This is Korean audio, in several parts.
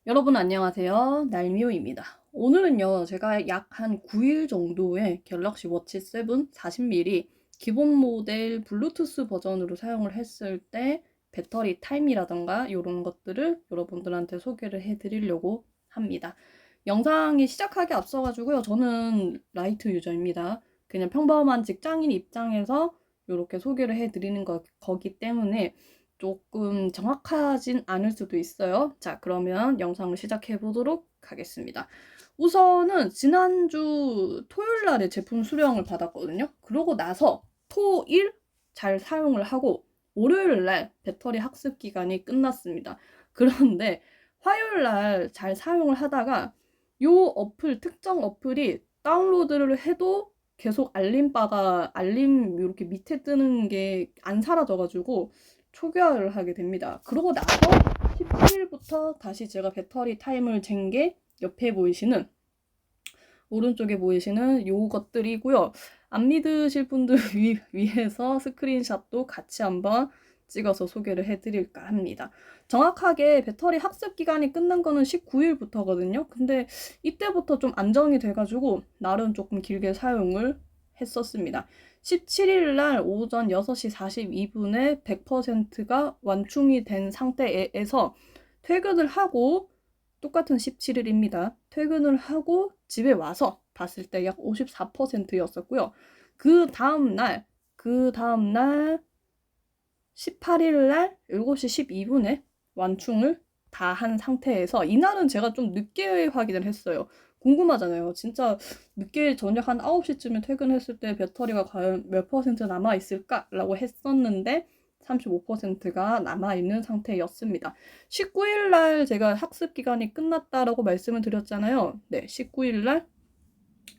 여러분 안녕하세요. 날미호입니다. 오늘은요, 제가 약 한 9일 정도의 갤럭시 워치 7 40mm 기본 모델 블루투스 버전으로 사용을 했을 때 배터리 타임이라던가 이런 것들을 여러분들한테 소개를 해드리려고 합니다. 영상이 시작하기 앞서가지고요, 저는 라이트 유저입니다. 그냥 평범한 직장인 입장에서 이렇게 소개를 해드리는 거기 때문에 조금 정확하진 않을 수도 있어요. 자, 그러면 영상을 시작해 보도록 하겠습니다. 우선은 지난주 토요일 날에 제품 수령을 받았거든요. 그러고 나서 토일 잘 사용을 하고 월요일 날 배터리 학습 기간이 끝났습니다. 그런데 화요일 날 잘 사용을 하다가 요 어플, 특정 어플이 다운로드를 해도 계속 알림 이렇게 밑에 뜨는 게 안 사라져가지고 초기화를 하게 됩니다. 그러고 나서 17일부터 다시 제가 배터리 타임을 잰 게 옆에 보이시는 오른쪽에 보이시는 요것들이고요. 안 믿으실 분들 위해서 스크린샷도 같이 한번 찍어서 소개를 해드릴까 합니다. 정확하게 배터리 학습 기간이 끝난 거는 19일부터거든요. 근데 이때부터 좀 안정이 돼가지고 나름 조금 길게 사용을 했었습니다. 17일 날 오전 6시 42분에 100%가 완충이 된 상태에서 퇴근을 하고 똑같은 17일입니다. 퇴근을 하고 집에 와서 봤을 때 약 54%였었고요. 그 다음날 18일 날 7시 12분에 완충을 다 한 상태에서 이날은 제가 좀 늦게 확인을 했어요. 궁금하잖아요. 진짜 늦게 저녁 한 9시쯤에 퇴근했을 때 배터리가 과연 몇 퍼센트 남아있을까라고 했었는데 35%가 남아있는 상태였습니다. 19일 날 제가 학습 기간이 끝났다라고 말씀을 드렸잖아요. 네, 19일 날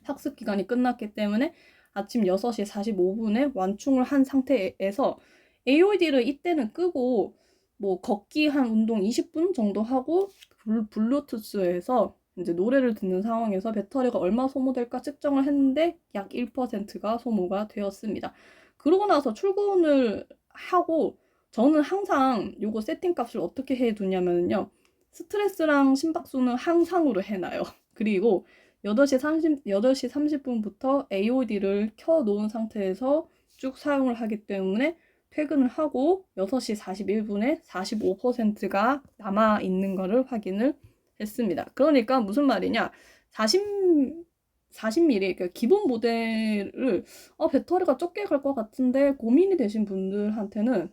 학습 기간이 끝났기 때문에 아침 6시 45분에 완충을 한 상태에서 AOD를 이때는 끄고 뭐 걷기 한 운동 20분 정도 하고 블루투스에서 이제 노래를 듣는 상황에서 배터리가 얼마 소모될까 측정을 했는데 약 1%가 소모가 되었습니다. 그러고 나서 출근을 하고 저는 항상 요거 세팅 값을 어떻게 해두냐면요. 스트레스랑 심박수는 항상으로 해놔요. 그리고 8시 30분부터 AOD를 켜놓은 상태에서 쭉 사용을 하기 때문에 퇴근을 하고 6시 41분에 45%가 남아있는 것을 확인을 했습니다. 그러니까 무슨 말이냐. 40mm, 그러니까 기본 모델을 배터리가 적게 갈 것 같은데 고민이 되신 분들한테는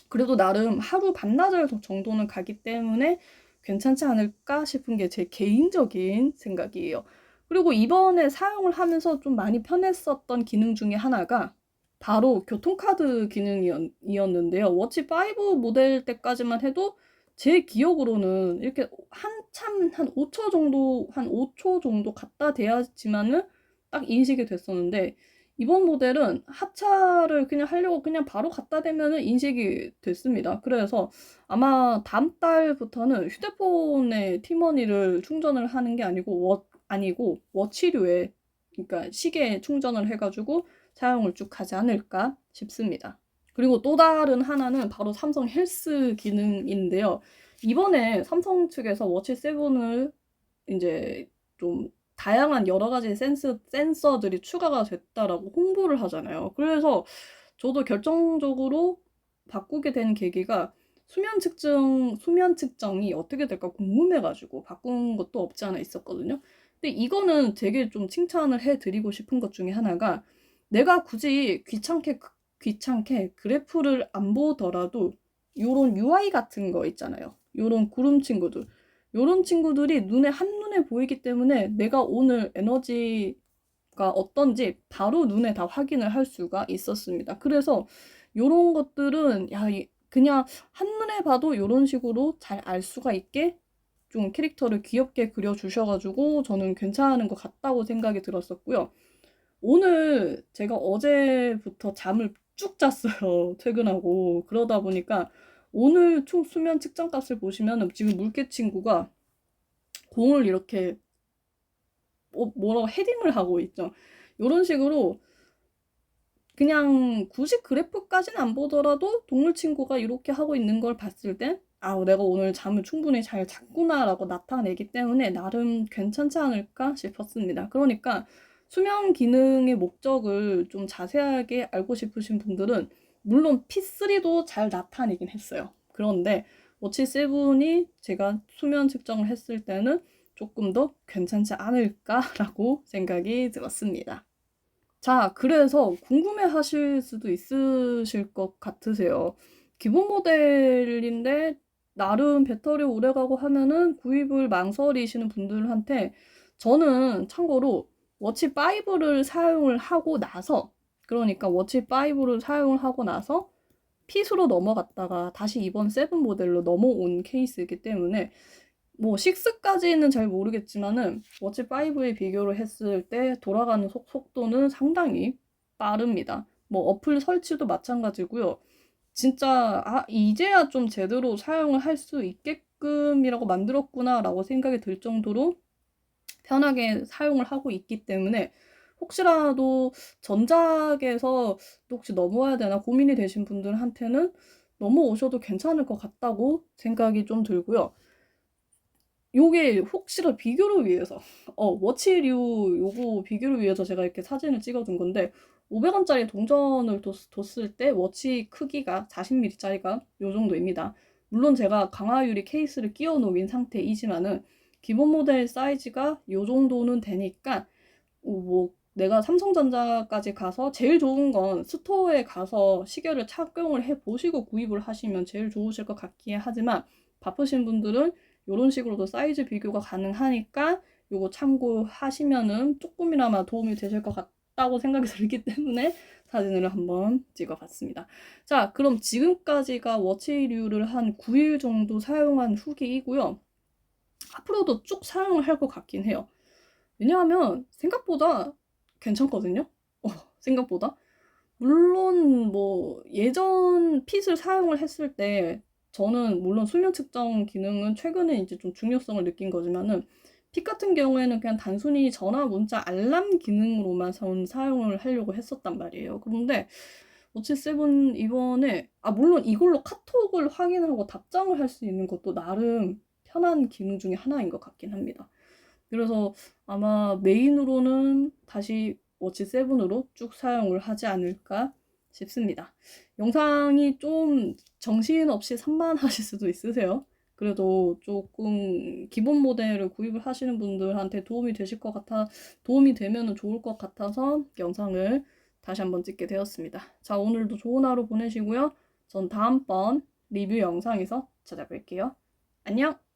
그래도 나름 하루 반나절 정도는 가기 때문에 괜찮지 않을까 싶은 게 제 개인적인 생각이에요. 그리고 이번에 사용을 하면서 좀 많이 편했었던 기능 중에 하나가 바로 교통카드 기능이었는데요. 워치 5 모델 때까지만 해도 제 기억으로는 이렇게 한참 한 5초 정도 갖다 대야지만은 딱 인식이 됐었는데 이번 모델은 하차를 그냥 하려고 그냥 바로 갖다 대면은 인식이 됐습니다. 그래서 아마 다음 달부터는 휴대폰에 티머니를 충전을 하는 게 아니고 워치류에, 그러니까 시계에 충전을 해가지고 사용을 쭉 하지 않을까 싶습니다. 그리고 또 다른 하나는 바로 삼성 헬스 기능인데요. 이번에 삼성 측에서 워치 7을 이제 좀 다양한 여러 가지 센서들이 추가가 됐다라고 홍보를 하잖아요. 그래서 저도 결정적으로 바꾸게 된 계기가 수면 측정이 어떻게 될까 궁금해가지고 바꾼 것도 없지 않아 있었거든요. 근데 이거는 되게 좀 칭찬을 해드리고 싶은 것 중에 하나가 내가 굳이 귀찮게 그래프를 안 보더라도 요런 UI 같은 거 있잖아요. 요런 구름 친구들. 요런 친구들이 한눈에 보이기 때문에 내가 오늘 에너지가 어떤지 바로 눈에 다 확인을 할 수가 있었습니다. 그래서 요런 것들은 그냥 한눈에 봐도 요런 식으로 잘 알 수가 있게 좀 캐릭터를 귀엽게 그려주셔가지고 저는 괜찮은 것 같다고 생각이 들었었고요. 오늘 제가 어제부터 잠을 쭉 잤어요. 퇴근하고. 그러다 보니까 오늘 총 수면 측정 값을 보시면 지금 물개 친구가 공을 이렇게 뭐라고 헤딩을 하고 있죠. 이런 식으로 그냥 굳이 그래프까지는 안 보더라도 동물 친구가 이렇게 하고 있는 걸 봤을 때 내가 오늘 잠을 충분히 잘 잤구나라고 나타내기 때문에 나름 괜찮지 않을까 싶었습니다. 그러니까 수면 기능의 목적을 좀 자세하게 알고 싶으신 분들은 물론 P3도 잘 나타내긴 했어요. 그런데 워치 7이 제가 수면 측정을 했을 때는 조금 더 괜찮지 않을까라고 생각이 들었습니다. 자, 그래서 궁금해 하실 수도 있으실 것 같으세요. 기본 모델인데 나름 배터리 오래가고 하면은 구입을 망설이시는 분들한테 저는 참고로 워치 5를 사용을 하고 나서, 그러니까 워치 5를 사용을 하고 나서 핏으로 넘어갔다가 다시 이번 7 모델로 넘어온 케이스이기 때문에 뭐 6까지는 잘 모르겠지만은 워치 5에 비교를 했을 때 돌아가는 속도는 상당히 빠릅니다. 뭐 어플 설치도 마찬가지고요. 진짜 이제야 좀 제대로 사용을 할 수 있게끔이라고 만들었구나라고 생각이 들 정도로 편하게 사용을 하고 있기 때문에 혹시라도 전작에서 또 혹시 넘어야 되나 고민이 되신 분들한테는 넘어오셔도 괜찮을 것 같다고 생각이 좀 들고요. 요게 혹시나 비교를 위해서 워치류 요거 비교를 위해서 제가 이렇게 사진을 찍어둔 건데 500원짜리 동전을 뒀을 때 워치 크기가 40mm짜리가 요 정도입니다. 물론 제가 강화유리 케이스를 끼워 놓은 상태이지만은 기본 모델 사이즈가 요 정도는 되니까 뭐 내가 삼성전자까지 가서 제일 좋은 건 스토어에 가서 시계를 착용을 해 보시고 구입을 하시면 제일 좋으실 것 같긴 하지만 바쁘신 분들은 이런 식으로도 사이즈 비교가 가능하니까 요거 참고하시면은 조금이나마 도움이 되실 것 같다고 생각이 들기 때문에 사진을 한번 찍어봤습니다. 자, 그럼 지금까지가 워치류를 한 9일 정도 사용한 후기이고요. 앞으로도 쭉 사용을 할 것 같긴 해요. 왜냐하면 생각보다 괜찮거든요. 생각보다. 물론 뭐 예전 핏을 사용을 했을 때 저는 물론 수면 측정 기능은 최근에 이제 좀 중요성을 느낀 거지만은 핏 같은 경우에는 그냥 단순히 전화, 문자, 알람 기능으로만 사용을 하려고 했었단 말이에요. 그런데 워치 7 이번에 물론 이걸로 카톡을 확인하고 답장을 할 수 있는 것도 나름 편한 기능 중에 하나인 것 같긴 합니다. 그래서 아마 메인으로는 다시 워치 7으로 쭉 사용을 하지 않을까 싶습니다. 영상이 좀 정신없이 산만하실 수도 있으세요. 그래도 조금 기본 모델을 구입을 하시는 분들한테 도움이 되실 것 같아, 도움이 되면 좋을 것 같아서 영상을 다시 한번 찍게 되었습니다. 자, 오늘도 좋은 하루 보내시고요. 전 다음번 리뷰 영상에서 찾아뵐게요. 안녕!